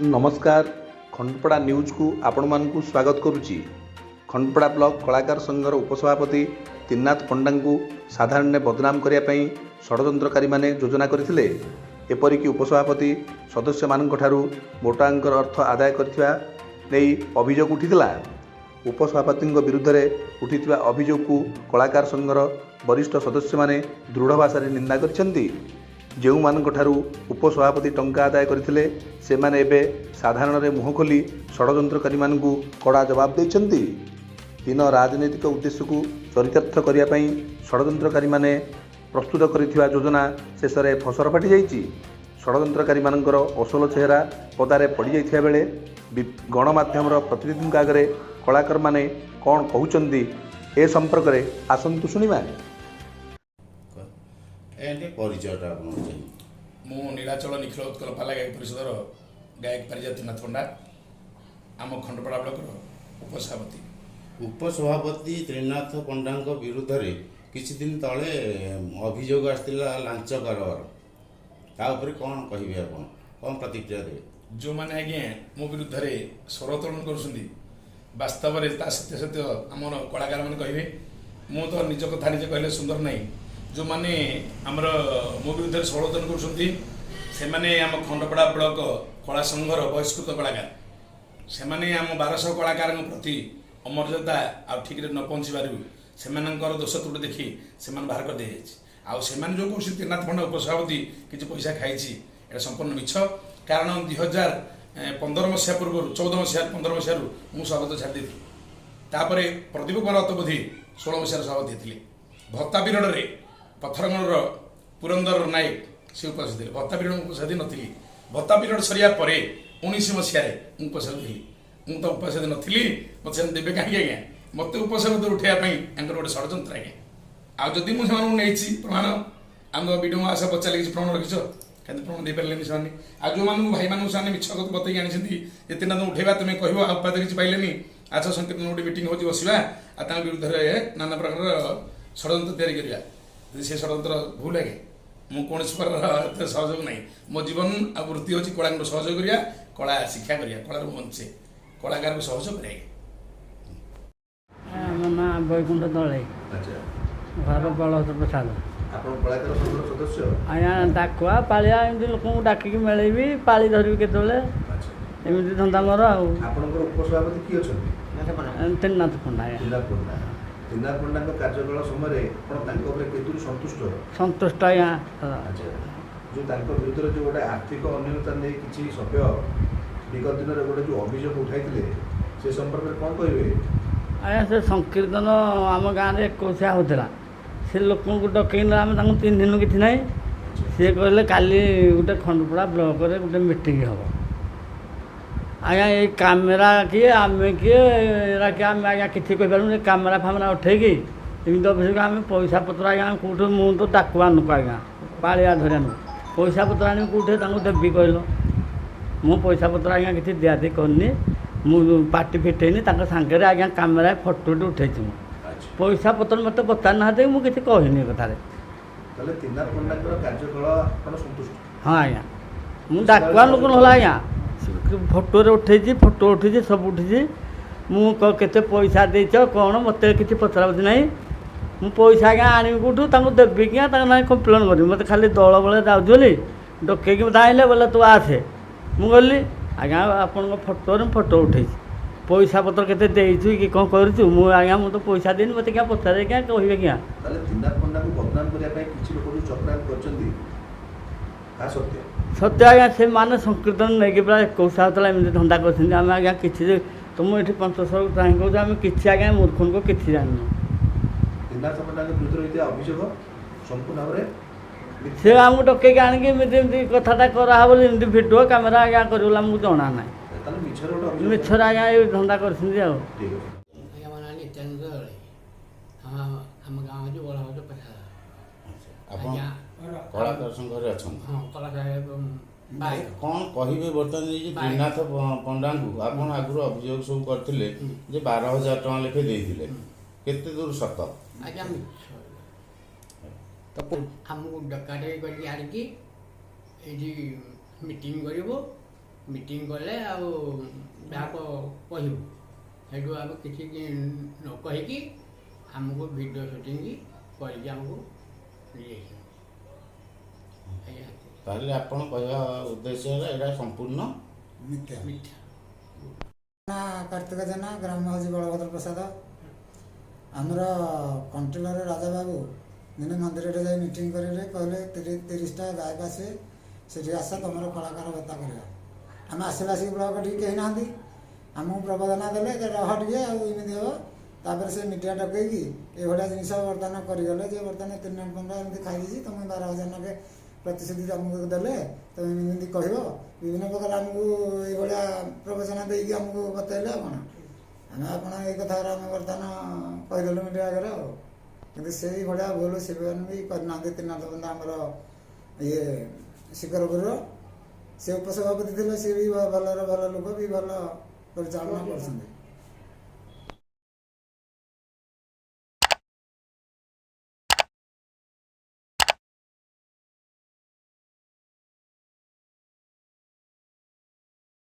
नमस्कार खंडपड़ा न्यूज को आपण मानकु स्वागत करुच्ची। खंडपड़ा ब्लॉक कलाकार संघर उपसभापति त्रिनाथ पंडा को साधारण बदनाम करने षड्यंत्रकारी माने योजना करथिले। एपरिकी उपसभापति सदस्य मानक ठारू मोटा अंकर अर्थ आदाय करथिबा नेई अभियोग उठिथिला। उपसभापति विरुद्ध में उठिथिबा अभियोग को कलाकार संघर वरिष्ठ सदस्य माने दृढ़ भाषा निंदा करछन्ती। जो मानू उपसभापति टंका आदाय करथिले से माने एबे साधारण रे मुह खोली षड्यंत्रकारी मानकु कड़ा जवाब देइछन्ती। हीन राजनीतिक उद्देश्य को चरितार्थ करिया पई षड्यंत्रकारी माने प्रस्तुत करिथिबा योजना शेष में फसर फाटी जाइछि। षड्यंत्रकारी मानकर असल चेहरा पदारे पड़ जाइथिबा बेले गणमाध्यम प्रतिनिधि आगे कलाकार माने कौन कहउछन्ती ए संपर्क में आसंतु शुणिबा। मु नीलाचल निखिल उत्कल पाला गायक परिषदर गायक पारिजा त्रिनाथ पंडा आम खंडपड़ा ब्लॉक उपसभापति त्रिनाथ पंडा विरुद्ध में किछि दिन तले अभियोग आसला लांच कारोबार तापर कौन कहिबे आपण कौन प्रतिक्रिया देबे? जो मैंने आज्ञा मो विरुद्ध में स्वरोत्तोलन कर वास्तव में सत्य सत्य आम कलाकार मैंने कहे मु तो निज कथा निजे कहले सुंदर नहीं। जो मैंने आमर मो विरुद्ध षड्यंत्र कर आम खंडपड़ा ब्लॉक कला संघर बहिष्कृत कलाकार से आम 1200 कलाकार प्रति अमर्यादा आ ठीक न पहुँचवर से दोष त्रुटि देखी से बाहर कर दी जाए जो कौन त्रिनाथ पंडा उपसभापति किसी पैसा खाई संपूर्ण मिछ। कारण 2015 मसीहा पूर्व 14 मसीहा 15 मसीह मुझे सभापति छाड़ी तापर प्रदीप कुमार अतबोधी 16 मसीह सभापति होते। भत्ता पिरियड में पथरगढ़ पुरंदर नायक से उपस्थित थे। भत्ता पिरियड उपस्थित नी। भत्ता पिरियड सरिया 19 मसीह उपस्थित थी। मुझे तो उपस्थित नी मत से देवे कहीं आज्ञा मत उपसभापति उठाई गोटे षड्यंत्र आज्ञा आदि मुझे प्रमाण आम वीडियो आशा पचारे किसी प्रमाण रखिछ कहीं प्रमाण दे पारे से आज जो मानू भाई मानू से मिछ बतई आनी जितना तुम उठेबा तुम कह आप किसी पाइले आज संकीर्तन गोटे मीटिंग हो बसवा आ विरुद्ध में नाना प्रकार षड्यंत्र या से षड्यंत्र भूल है मु कौन प्रकार सहयोग ना मो जीवन आ वृत्ति होची कला सहयोग करिया कला शिक्षा करिया कला बंचे कलाकार को सहयोग करिया। ना बैकुंठ तले घर बलभद्र प्रसाद आज्ञा डाकुआ पालिया एमती लोक डाक मेलैबी पाली धरबी केतले एमती धंदा मोर त्रिनाथ पंडा त्रिनाथ पंडा कार्यकाल समय संतुष्ट आज्ञा जो विरुद्ध जो गोटे आर्थिक अनियमितता नहीं किसी सभ्य विगत दिन में गोटे जो अभियोग उठाई से संपर्क में कौन कहे? आज्ञा से संकीर्तन आम गाँव में 21 होता से लोक डकई आम 3 दिन कि ना सी कहले काली गोटे खंडपड़ा ब्लॉक रे गोटे मीटिंग हम आज्ञा ये कैमेरा किए आम किए किए आम आज्ञा किसी कहीपर कैमेरा फामेरा उठेकी एमती अभियोग आम पैसा पत्र आज्ञा कौट मु तो डाकुआ नुक आज्ञा पालिया धरिया नुक पैसा पत्र आनी कौटे देवी कहल मु पैसा पत्र आज्ञा किसी दियादी करनी मु पार्टी फिटेनी सागर आज्ञा कैमेरा फोटोटे उठे पैसा पत्र मत पचार ना मुझे कहनी कथार हाँ आज्ञा मु डाकुआ लोक ना आज्ञा फोटो उठे फोटो उठी सब उठी मुझे पैसा देच कौन मत किसी पचरा पची ना मु पैसा आज्ञा आनी कौटू देवी क्या ना कम्प्लेन करी मत खाली दल बड़े जाऊँगी डकैक मत आइले बोले तू आसे मु गली आज्ञा आपण फोटो फोटो उठे पैसा पत्र केते देइछु कि कौन करूँ मुझे आज्ञा मु तो पैसा देनी मत क्या पचारे क्या कहे क्या सत्य आज्ञा से माने संकीर्तन नहीं पूरा 21 होता एमती धंदा कर आज्ञा किसी तुम ये 500 चाहे आम कि आज्ञा मूर्ख को किसी जान से आमको डकैक आनिकी कथाटा कराब भिडियो कैमेरा आज्ञा करला मुझे जना ना मिछर आज्ञा ये धंदा कर कलाकार संघ कौन कहे बर्तमान ये त्रिनाथ पंडा को आप आगुरी अभियोग सब करते 12,000 टका लेखे देते केते दूर सत आमको डकाटे करके मीटिंग कर ମିଟିଂ କଲେ ଆଉ ଯାହାକୁ କହିବୁ ସେଇଠୁ ଆମେ କିଛି ନ କହିକି ଆମକୁ ଭିଡ଼ିଓ ସୁଟିଂ କରିକି ଆମକୁ ଦେଇଛନ୍ତି। ତାହେଲେ ଆପଣ କହିବା ଉଦ୍ଦେଶ୍ୟ ହେଲା ଏଇଟା ସମ୍ପୂର୍ଣ୍ଣ ମିଥ୍ୟା। ମିଥ୍ୟା। ନା କାର୍ତ୍ତିକ ଜେନା, ଗ୍ରାମ ହେଉଛି ବଳଭଦ୍ର ପ୍ରସାଦ। ଆମର କଣ୍ଟିଲର ରାଜାବାବୁ ଦିନେ ମନ୍ଦିରରେ ଯାଇ ମିଟିଂ କରିଲେ, କହିଲେ 30ଟା ଗାୟକ ଆସିବେ, ସେଠି ଆସ ତମର କଳାକାର ଭତ୍ତା କରିବା। ଆମେ ଆସିଲା ଆସିକି ବ୍ଲକ ଟିକେ କେହି ନାହାନ୍ତି, ଆମକୁ ପ୍ରବୋଧନା ଦେଲେ ଯେ ରହ ଟିକେ ଆଉ ଏମିତି ହେବ। ତାପରେ ସେ ମିଡ଼ିଆ ଡକେଇକି ଏଭଳିଆ ଜିନିଷ ବର୍ତ୍ତମାନ କରିଗଲେ ଯେ ବର୍ତ୍ତମାନ 3 ଟଙ୍କା ଏମିତି ଖାଇଦେଇଛି, ତୁମେ 12,000 ଟଙ୍କା ପ୍ରତିଶ୍ରୁତି ଆମକୁ ଦେଲେ, ତୁମେ ଏମିତି କହିବ, ବିଭିନ୍ନ ପ୍ରକାର ଆମକୁ ଏଇଭଳିଆ ପ୍ରବଚନା ଦେଇକି ଆମକୁ ବତେଇଲେ। ଆପଣ ଏଇ କଥାରେ ଆମେ ବର୍ତ୍ତମାନ କହିଦେଲୁ ମିଡ଼ିଆ ଆଗରେ ଆଉ। କିନ୍ତୁ ସେଇଭଳିଆ ଭୁଲ ସେମାନେ ବି କରିନାହାନ୍ତି। ତ୍ରିନାଥ ପଣ୍ଡା ଆମର ଇଏ ଶିଖରପୁରର ସେ ଉପସଭାପତି ଥିଲେ, ସିଏ ବି ଭଲ ଲୋକ ବି ଭଲ ପରିଚାଳନା କରୁଛନ୍ତି।